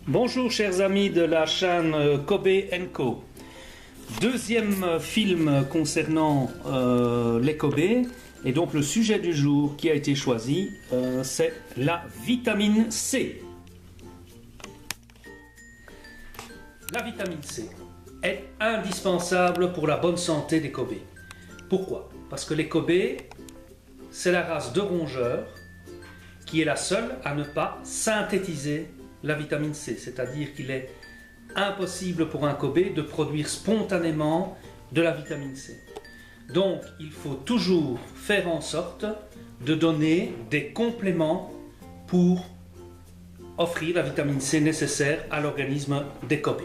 Bonjour chers amis de la chaîne Kobe Co. Deuxième film concernant les Kobe, et donc le sujet du jour qui a été choisi, c'est la vitamine C. La vitamine C est indispensable pour la bonne santé des Kobe. Pourquoi? Parce que les Kobe, c'est la race de rongeurs qui est la seule à ne pas synthétiser la vitamine C, c'est-à-dire qu'il est impossible pour un Kobe de produire spontanément de la vitamine C. Donc il faut toujours faire en sorte de donner des compléments pour offrir la vitamine C nécessaire à l'organisme des Kobe.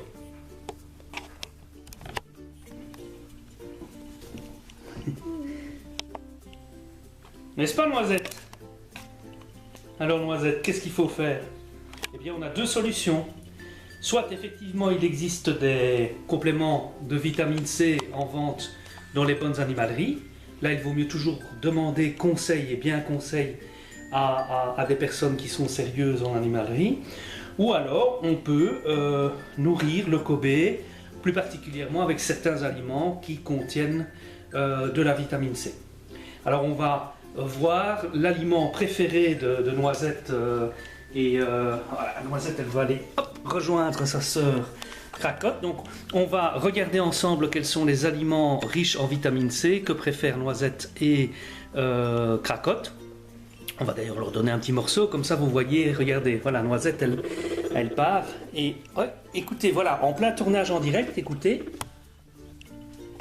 N'est-ce pas, Noisette? Alors Noisette, qu'est-ce qu'il faut faire? Eh bien, on a deux solutions. Soit effectivement il existe des compléments de vitamine C en vente dans les bonnes animaleries. Là, il vaut mieux toujours demander conseil et bien conseil à des personnes qui sont sérieuses en animalerie. Ou alors, on peut nourrir le Kobe, plus particulièrement avec certains aliments qui contiennent de la vitamine C. Alors, on va voir l'aliment préféré de Noisette. Voilà, Noisette, elle va aller rejoindre sa sœur Cracotte. Donc, on va regarder ensemble quels sont les aliments riches en vitamine C que préfèrent Noisette et Cracotte. On va d'ailleurs leur donner un petit morceau, comme ça vous voyez, regardez, voilà, Noisette, elle part. Et ouais, écoutez, voilà, en plein tournage en direct, écoutez.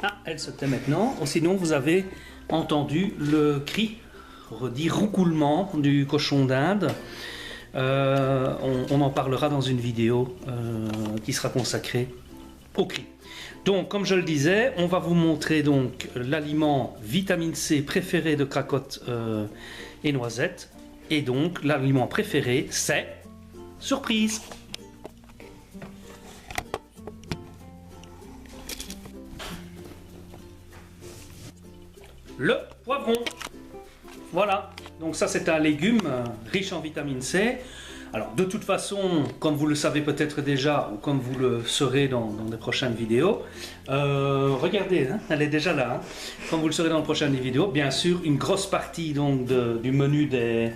Ah, elle se tait maintenant. Sinon, vous avez entendu le cri, redit roucoulement du cochon d'Inde. On en parlera dans une vidéo qui sera consacrée au cri. Donc, comme je le disais, on va vous montrer donc l'aliment vitamine C préféré de Cracotte et Noisette. Et donc, l'aliment préféré, c'est surprise. Le poivron. Voilà, donc ça c'est un légume riche en vitamine C. Alors de toute façon, comme vous le savez peut-être déjà, ou comme vous le saurez dans des prochaines vidéos, regardez, hein, elle est déjà là, hein. Comme vous le saurez dans les prochaines vidéos, bien sûr, une grosse partie donc, du menu des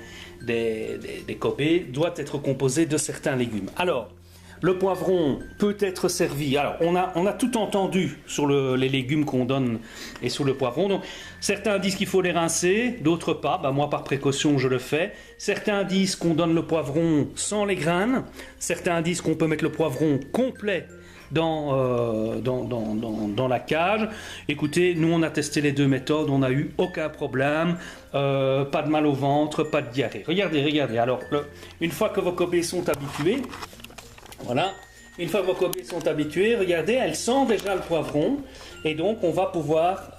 Kobe doit être composée de certains légumes. Alors, le poivron peut être servi. Alors, on a tout entendu sur les légumes qu'on donne et sur le poivron. Donc, certains disent qu'il faut les rincer, d'autres pas. Bah, moi, par précaution, je le fais. Certains disent qu'on donne le poivron sans les graines. Certains disent qu'on peut mettre le poivron complet dans la cage. Écoutez, nous, on a testé les deux méthodes. On n'a eu aucun problème. Pas de mal au ventre, pas de diarrhée. Regardez. Alors, une fois que vos Kobe sont habitués, voilà, une fois que vos Kobe sont habitués, regardez, elle sent déjà le poivron et donc on va pouvoir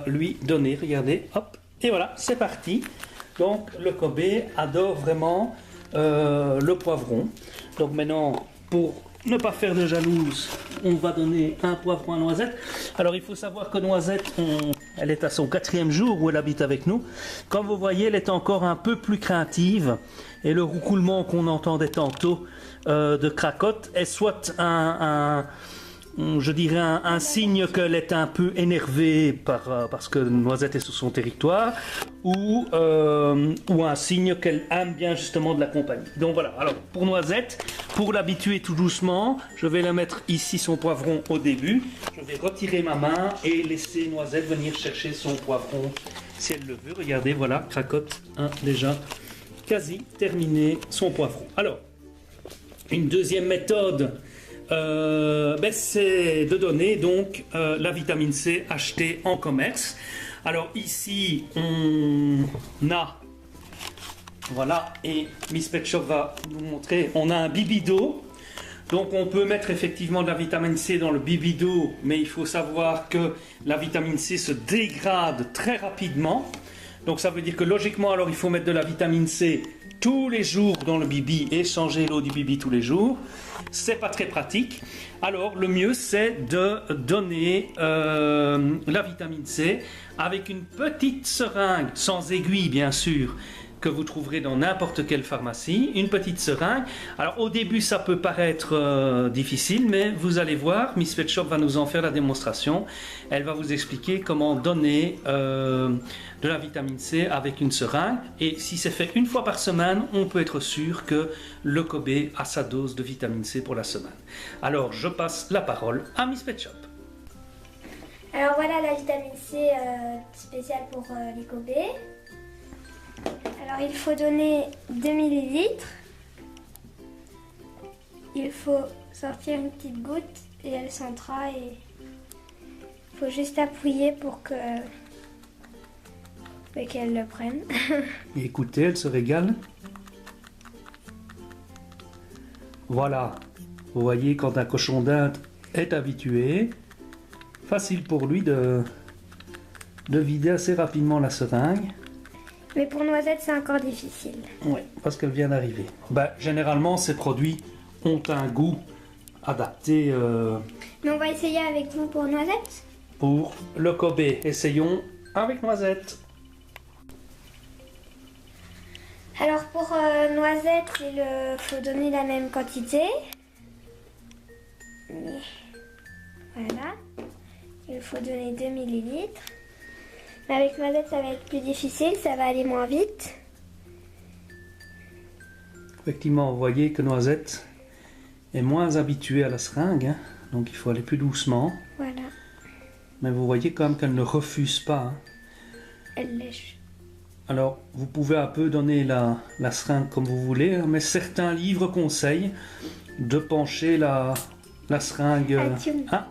lui donner, regardez, hop, et voilà, c'est parti. Donc le Kobe adore vraiment le poivron. Donc maintenant, pour ne pas faire de jalouse, on va donner un poivron à Noisette. Alors il faut savoir que Noisette, elle est à son 4e jour où elle habite avec nous. Comme vous voyez, elle est encore un peu plus craintive et le roucoulement qu'on entendait tantôt de Cracotte est soit je dirais un signe qu'elle est un peu énervée parce que Noisette est sur son territoire, ou un signe qu'elle aime bien justement de la compagnie. Donc voilà, alors pour Noisette, pour l'habituer tout doucement, je vais la mettre ici son poivron au début, je vais retirer ma main et laisser Noisette venir chercher son poivron si elle le veut. Regardez, voilà, Cracotte a déjà quasi terminé son poivron. Alors, une deuxième méthode, c'est de donner donc la vitamine C achetée en commerce. Alors ici on a, voilà, et Miss Pet Shop va nous montrer, on a un bibido. Donc on peut mettre effectivement de la vitamine C dans le bibido, mais il faut savoir que la vitamine C se dégrade très rapidement. Donc ça veut dire que logiquement alors il faut mettre de la vitamine C tous les jours dans le bibi et changer l'eau du bibi tous les jours. C'est pas très pratique. Alors le mieux c'est de donner la vitamine C avec une petite seringue, sans aiguille bien sûr, que vous trouverez dans n'importe quelle pharmacie, une petite seringue. Alors au début ça peut paraître difficile, mais vous allez voir, Miss Pet Shop va nous en faire la démonstration. Elle va vous expliquer comment donner de la vitamine C avec une seringue, et si c'est fait une fois par semaine, on peut être sûr que le Kobe a sa dose de vitamine C pour la semaine. Alors je passe la parole à Miss Pet Shop. Alors voilà la vitamine C spéciale pour les Kobe. Alors il faut donner 2 ml. Il faut sortir une petite goutte et elle s'entra, et il faut juste appuyer pour que qu'elle le prenne. Et écoutez, elle se régale. Voilà, vous voyez, quand un cochon d'Inde est habitué, facile pour lui de vider assez rapidement la seringue. Mais pour Noisette, c'est encore difficile. Oui, parce qu'elle vient d'arriver. Généralement, ces produits ont un goût adapté Mais on va essayer avec vous pour Noisette. pour le Kobe. Essayons avec Noisette. Alors pour Noisette, il faut donner la même quantité. Voilà. Il faut donner 2 ml. Mais avec Noisette, ça va être plus difficile, ça va aller moins vite. Effectivement, vous voyez que Noisette est moins habituée à la seringue, hein, donc il faut aller plus doucement. Voilà. Mais vous voyez quand même qu'elle ne refuse pas. Hein. Elle lèche. Alors, vous pouvez un peu donner la seringue comme vous voulez, hein, mais certains livres conseillent de pencher la seringue.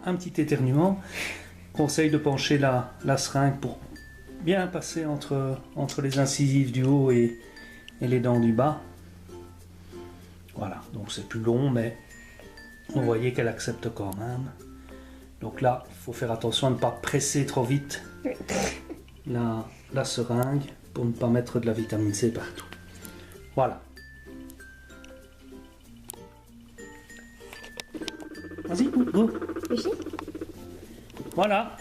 Un petit éternuement. Conseille de pencher la seringue pour bien passer entre les incisives du haut et les dents du bas. Voilà, donc c'est plus long, mais vous voyez qu'elle accepte quand même. Donc là, il faut faire attention à ne pas presser trop vite la seringue pour ne pas mettre de la vitamine C partout. Voilà. Vas-y, go. Voilà.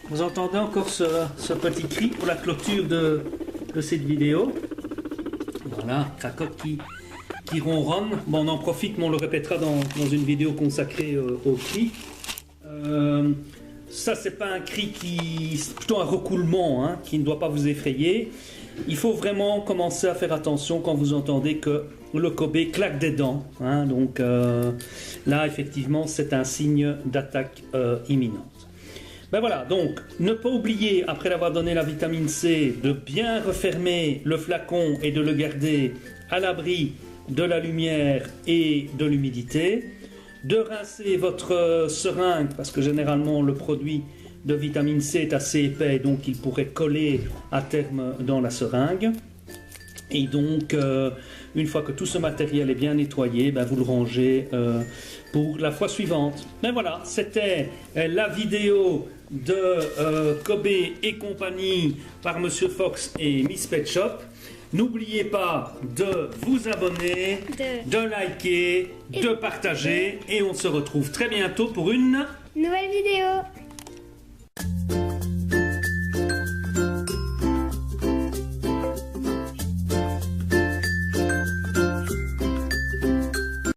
Vous entendez encore ce petit cri pour la clôture de cette vidéo. Voilà, Cracotte qui ronronne. Bon, on en profite, mais on le répétera dans une vidéo consacrée au cri. Ça, c'est pas un cri c'est plutôt un recoulement, hein, qui ne doit pas vous effrayer. Il faut vraiment commencer à faire attention quand vous entendez que le Kobe claque des dents. Hein, donc là, effectivement, c'est un signe d'attaque imminente. Voilà, donc ne pas oublier, après l'avoir donné la vitamine C, de bien refermer le flacon et de le garder à l'abri de la lumière et de l'humidité. De rincer votre seringue, parce que généralement le produit de vitamine C est assez épais, donc il pourrait coller à terme dans la seringue. Et donc, une fois que tout ce matériel est bien nettoyé, vous le rangez pour la fois suivante. Mais voilà, c'était la vidéo de Kobe et compagnie par Monsieur Fox et Miss Pet Shop. N'oubliez pas de vous abonner, de liker, de partager, et on se retrouve très bientôt pour une nouvelle vidéo.